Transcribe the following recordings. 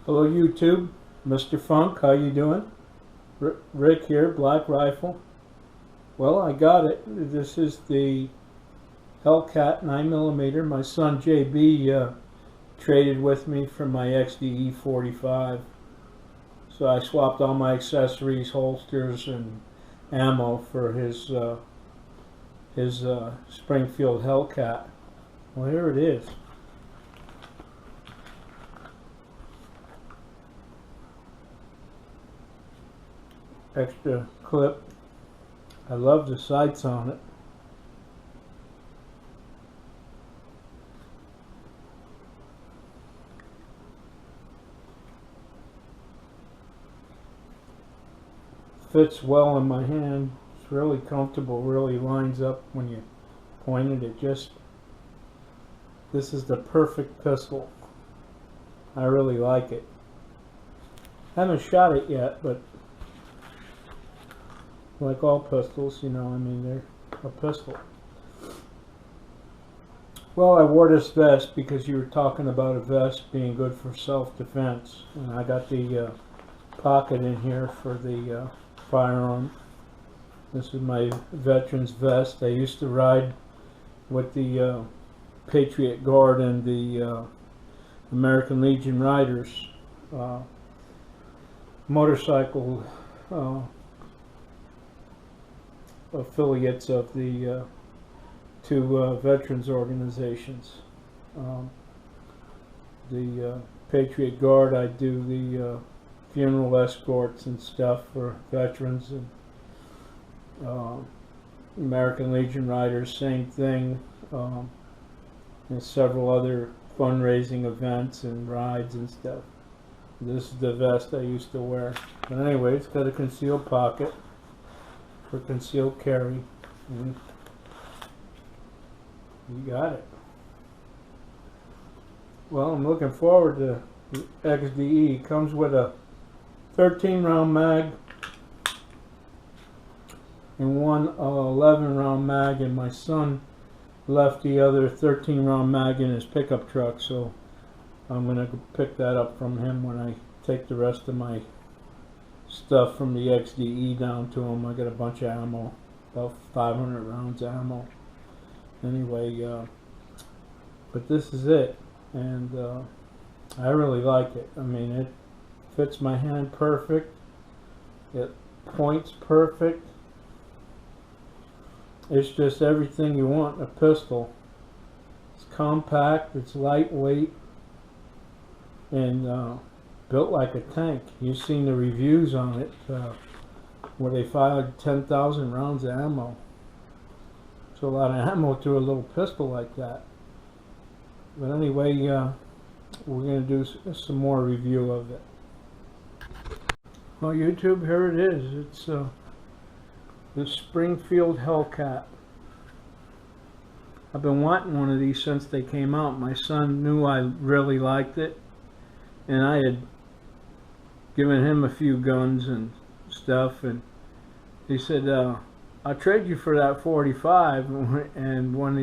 Hello YouTube, Mr. Funk, how you doing? Rick here, Black Rifle. Well, I got it. This is the Hellcat 9mm. My son JB traded with me for my XDE 45. So I swapped all my accessories, holsters, and ammo for his Springfield Hellcat. Well, here it is. Extra clip. I love the sights on it. Fits well in my hand. It's really comfortable, really lines up when you point it. This is the perfect pistol. I really like it. Haven't shot it yet, but like all pistols, you know, I mean, they're a pistol. Well, I wore this vest because you were talking about a vest being good for self-defense. And I got the pocket in here for the firearm. This is my veteran's vest. I used to ride with the Patriot Guard and the American Legion Riders motorcycle affiliates of the two veterans organizations. The Patriot Guard, I do the funeral escorts and stuff for veterans, and American Legion Riders, same thing, and several other fundraising events and rides and stuff. This is the vest I used to wear. But anyway, it's got a concealed pocket for concealed carry. And you got it. Well, I'm looking forward to the XDE. Comes with a 13-round mag and one 11-round mag, and my son left the other 13-round mag in his pickup truck, so I'm going to pick that up from him when I take the rest of my stuff from the XDE down to him. I got a bunch of ammo, about 500 rounds of ammo. Anyway, but this is it, and I really like it. I mean, it fits my hand perfect. It points perfect. It's just everything you want in a pistol. It's compact, it's lightweight, and built like a tank. You've seen the reviews on it where they fired 10,000 rounds of ammo. It's a lot of ammo to a little pistol like that. But anyway, we're going to do some more review of it. Well, YouTube, here it is. It's the Springfield Hellcat. I've been wanting one of these since they came out. My son knew I really liked it, and I had given him a few guns and stuff, and he said, I'll trade you for that 45. And when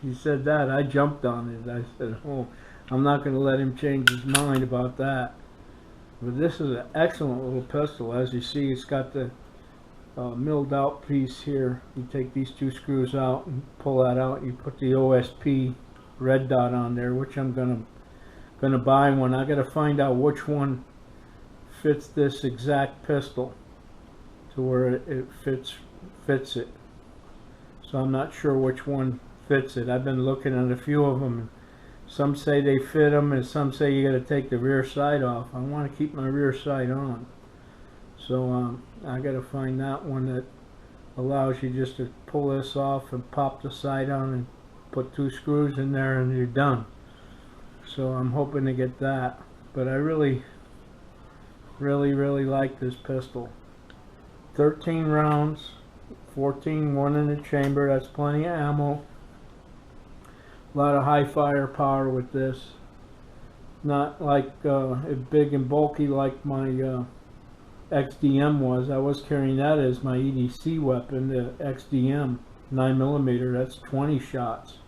he said that, I jumped on it. I said, oh, I'm not going to let him change his mind about that. But this is an excellent little pistol. As you see, it's got the milled out piece here. You take these two screws out and pull that out. You put the OSP red dot on there, which I'm gonna buy one. I gotta find out which one fits this exact pistol to where it fits it. So I'm not sure which one fits it. I've been looking at a few of them. Some say they fit them, and some say you got to take the rear side off. I want to keep my rear side on, so I got to find that one that allows you just to pull this off and pop the side on and put two screws in there and you're done. So I'm hoping to get that. But I really like this pistol. 13 rounds, 14 one in the chamber. That's plenty of ammo. A lot of high firepower with this. Not like big and bulky like my XDM was. I was carrying that as my EDC weapon, the XDM 9mm. That's 20 shots.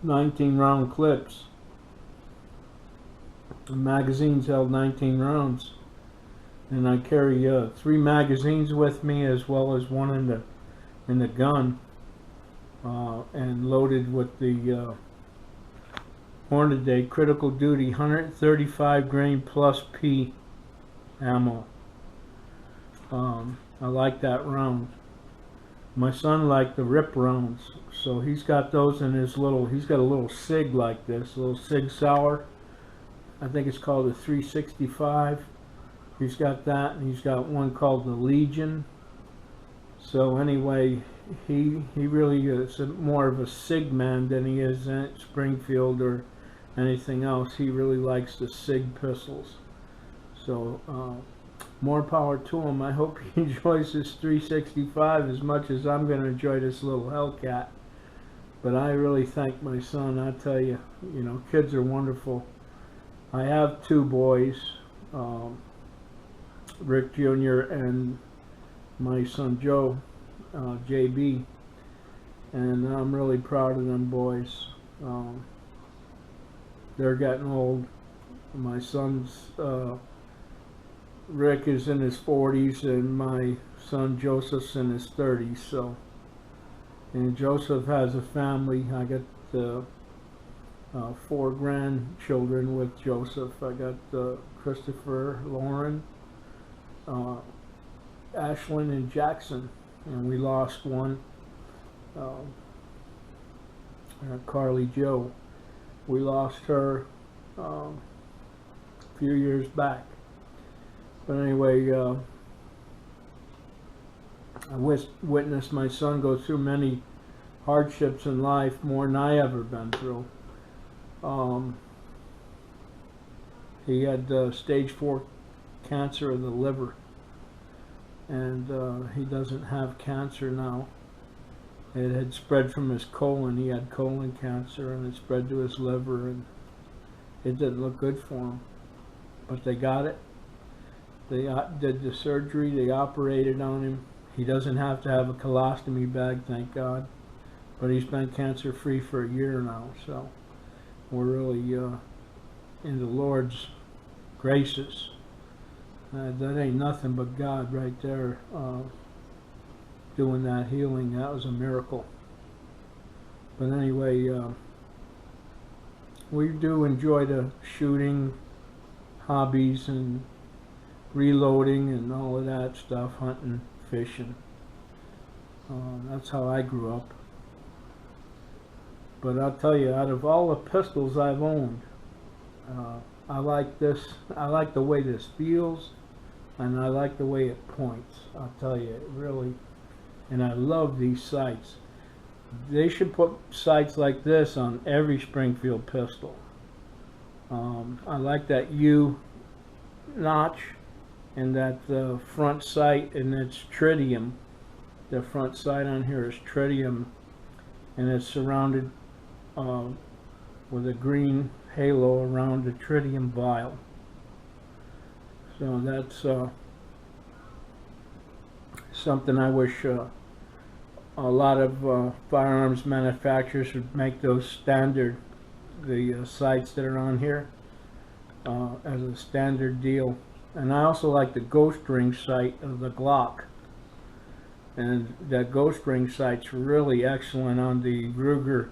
19 round clips. The magazines held 19 rounds, and I carry 3 magazines with me as well as one in the gun, and loaded with the Hornady critical duty 135 grain plus P ammo. I like that round. My son liked the rip rounds, so he's got those in his little, he's got a little SIG like this, a little SIG Sauer. I think it's called a 365. He's got that, and he's got one called the Legion. So anyway, he really is more of a SIG man than he is in Springfield or anything else. He really likes the SIG pistols. So more power to him. I hope he enjoys this 365 as much as I'm going to enjoy this little Hellcat. But I really thank my son. I tell you, you know, kids are wonderful. I have 2 boys, Rick Jr. and my son Joe, JB, and I'm really proud of them boys. They're getting old. My son's Rick is in his 40s, and my son Joseph's in his 30s. So, and Joseph has a family. I got 4 grandchildren with Joseph. I got Christopher, Lauren, Ashlyn, and Jackson, and we lost one, Carly Joe. We lost her a few years back. But anyway, I witnessed my son go through many hardships in life, more than I ever been through. He had stage 4 cancer of the liver, and he doesn't have cancer now. It had spread from his colon. He had colon cancer, and it spread to his liver, and it didn't look good for him. But they got it. They did the surgery. They operated on him. He doesn't have to have a colostomy bag, thank God. But he's been cancer-free for a year now, so we're really in the Lord's graces. That ain't nothing but God right there doing that healing. That was a miracle. But anyway, we do enjoy the shooting hobbies and reloading and all of that stuff, hunting, fishing. That's how I grew up. But I'll tell you, out of all the pistols I've owned, I like this. I like the way this feels, and I like the way it points. I'll tell you, it really. And I love these sights. They should put sights like this on every Springfield pistol. I like that U notch and that front sight, and it's tritium. The front sight on here is tritium, and it's surrounded with a green halo around the tritium vial. So that's something I wish a lot of firearms manufacturers would make those standard, the sights that are on here, as a standard deal. And I also like the ghost ring sight of the Glock, and that ghost ring sight's really excellent on the Ruger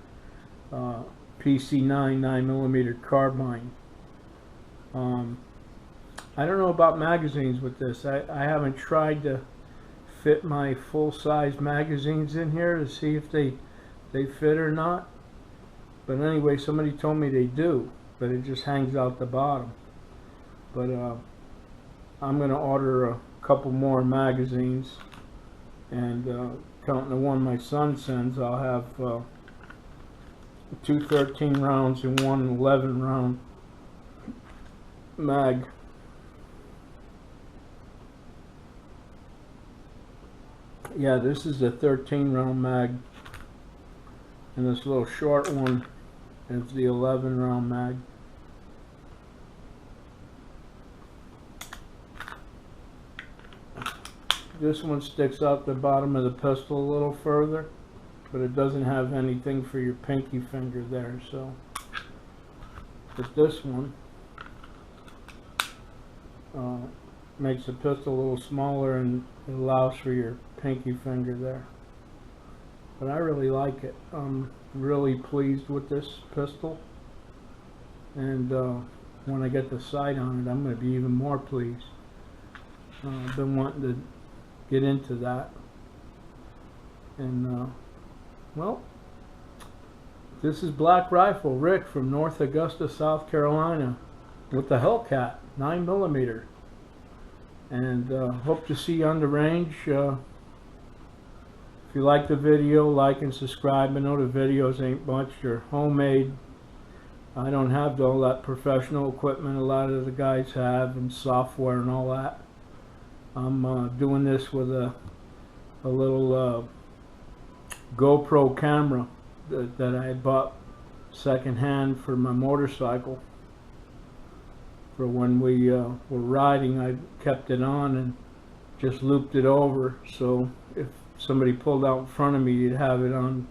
PC9 9mm carbine. I don't know about magazines with this. I haven't tried to fit my full-size magazines in here to see if they fit or not. But anyway, somebody told me they do, but it just hangs out the bottom. But I'm going to order a couple more magazines, and counting the one my son sends, I'll have 2 13 rounds and 1 11 round mag. Yeah, this is a 13 round mag, and this little short one is the 11 round mag. This one sticks out the bottom of the pistol a little further, but it doesn't have anything for your pinky finger there. So, but this one Makes the pistol a little smaller and it allows for your pinky finger there. But I really like it. I'm really pleased with this pistol, and when I get the sight on it, I'm going to be even more pleased. I've been wanting to get into that, and well, this is Black Rifle Rick from North Augusta, South Carolina, with the Hellcat 9mm, and hope to see you on the range. If you like the video, like and subscribe. I know the videos ain't much, they're homemade. I don't have all that professional equipment a lot of the guys have, and software and all that. I'm doing this with a little GoPro camera that I bought secondhand for my motorcycle. For when we were riding, I kept it on and just looped it over, so if somebody pulled out in front of me, you'd have it on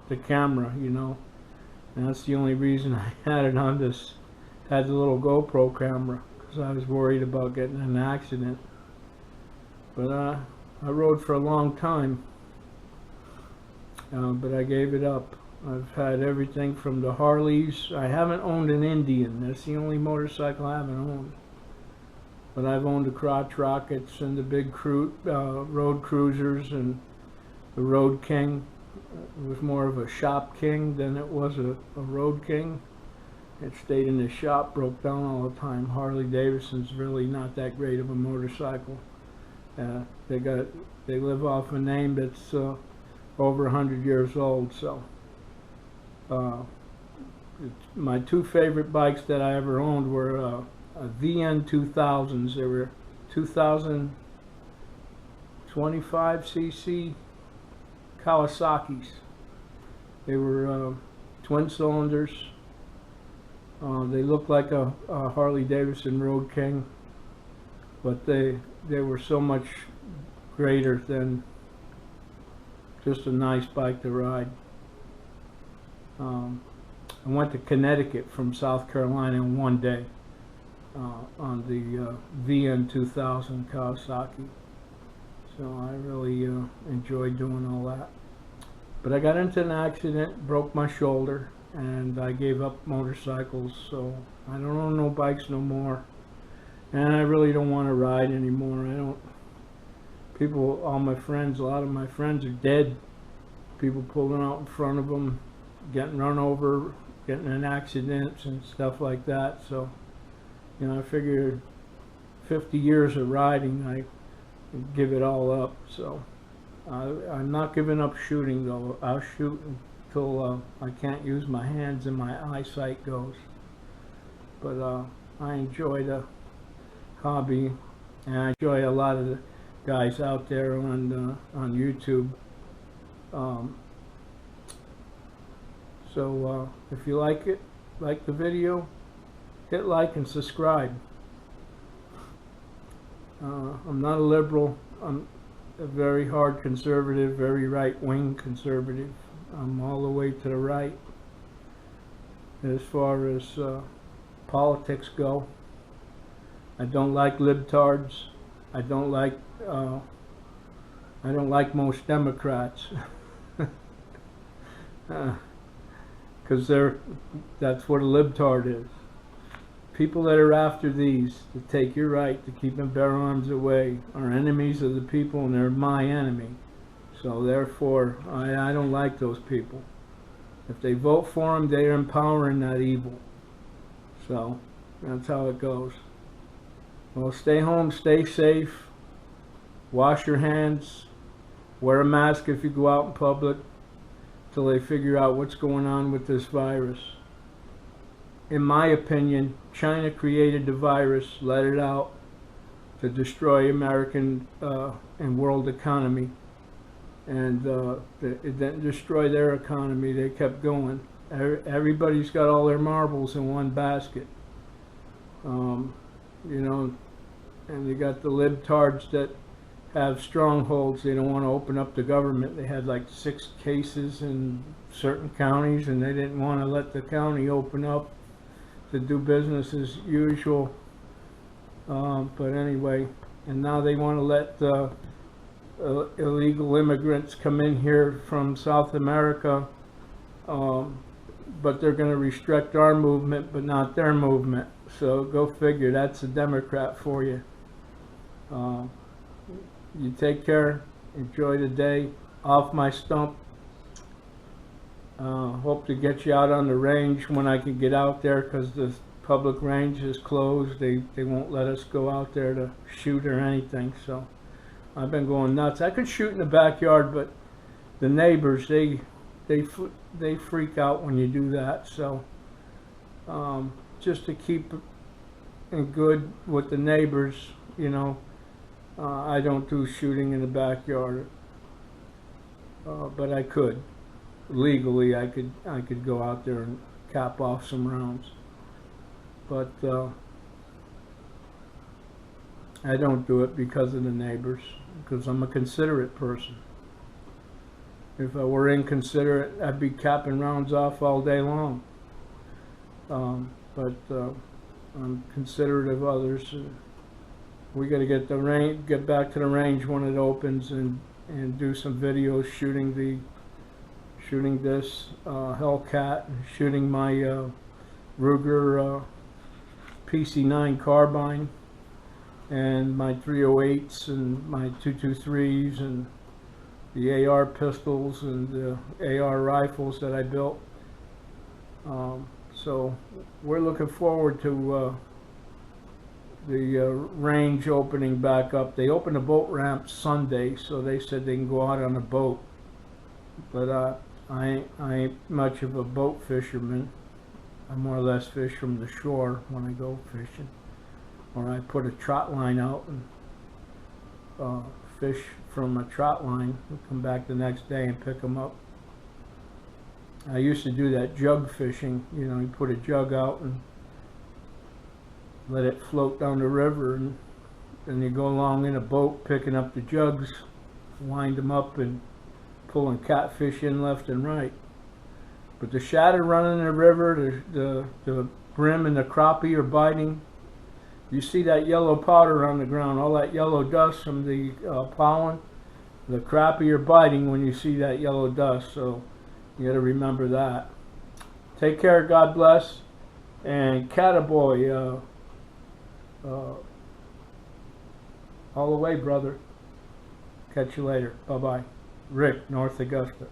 the camera, you know. And that's the only reason I had it on this, had the little GoPro camera, because I was worried about getting in an accident. But I rode for a long time, but I gave it up. I've had everything from the Harleys. I haven't owned an Indian. That's the only motorcycle I haven't owned. But I've owned the crotch rockets and the big road cruisers and the Road King. It was more of a shop king than it was a road king. It stayed in the shop, broke down all the time. Harley Davidson's really not that great of a motorcycle. They live off a name that's over 100 years old. So my two favorite bikes that I ever owned were VN 2000s. They were 2025cc Kawasaki's. They were twin cylinders. They looked like a Harley Davidson Road King, but they were so much greater than just a nice bike to ride. I went to Connecticut from South Carolina in one day. On the VN 2000 Kawasaki. So I really enjoyed doing all that. But I got into an accident, broke my shoulder, and I gave up motorcycles, so I don't own no bikes no more. And I really don't want to ride anymore. All my friends, a lot of my friends are dead. People pulling out in front of them, getting run over, getting in accidents and stuff like that. So you know, I figured 50 years of riding, I give it all up. So I'm not giving up shooting, though. I'll shoot until I can't use my hands and my eyesight goes. But I enjoy the hobby, and I enjoy a lot of the guys out there on YouTube. So if you like the video, hit like and subscribe. I'm not a liberal. I'm a very hard conservative, very right-wing conservative. I'm all the way to the right as far as politics go. I don't like libtards. I don't like most Democrats. Because that's what a libtard is. People that are after these, to take your right, to keep them bare arms away, are enemies of the people, and they're my enemy. So therefore, I don't like those people. If they vote for them, they are empowering that evil. So that's how it goes. Well, stay home, stay safe, wash your hands, wear a mask if you go out in public, till they figure out what's going on with this virus. In my opinion, China created the virus, let it out to destroy American and world economy. And it didn't destroy their economy, they kept going. Everybody's got all their marbles in one basket. You know, and you got the libtards that have strongholds. They don't want to open up the government. They had like 6 cases in certain counties, and they didn't want to let the county open up to do business as usual. But anyway, and now they want to let illegal immigrants come in here from South America, but they're going to restrict our movement, but not their movement. So go figure. That's a Democrat for you. You take care. Enjoy the day. Off my stump. Hope to get you out on the range when I can get out there, because the public range is closed. They won't let us go out there to shoot or anything. So I've been going nuts. I could shoot in the backyard, but the neighbors, they freak out when you do that. So just to keep in good with the neighbors, you know, I don't do shooting in the backyard, but I could. Legally, I could go out there and cap off some rounds, but I don't do it because of the neighbors, because I'm a considerate person. If I were inconsiderate, I'd be capping rounds off all day long. But I'm considerate of others. We got to get back to the range when it opens, and do some videos shooting this Hellcat, and shooting my Ruger PC9 carbine, and my 308s, and my 223s, and the AR pistols, and the AR rifles that I built. So we're looking forward to the range opening back up. They opened the boat ramp Sunday, so they said they can go out on a boat. But I ain't much of a boat fisherman. I more or less fish from the shore when I go fishing, or I put a trot line out and fish from a trot line and come back the next day and pick them up. I used to do that jug fishing. You know, you put a jug out and let it float down the river, and then you go along in a boat picking up the jugs, wind them up, and pulling catfish in left and right. But the shatter running in the river, the brim and the crappie are biting. You see that yellow powder on the ground, all that yellow dust from the plowing. The crappie are biting when you see that yellow dust, so you got to remember that. Take care, God bless, and cataboy, all the way, brother. Catch you later. Bye-bye. Rick, North Augusta.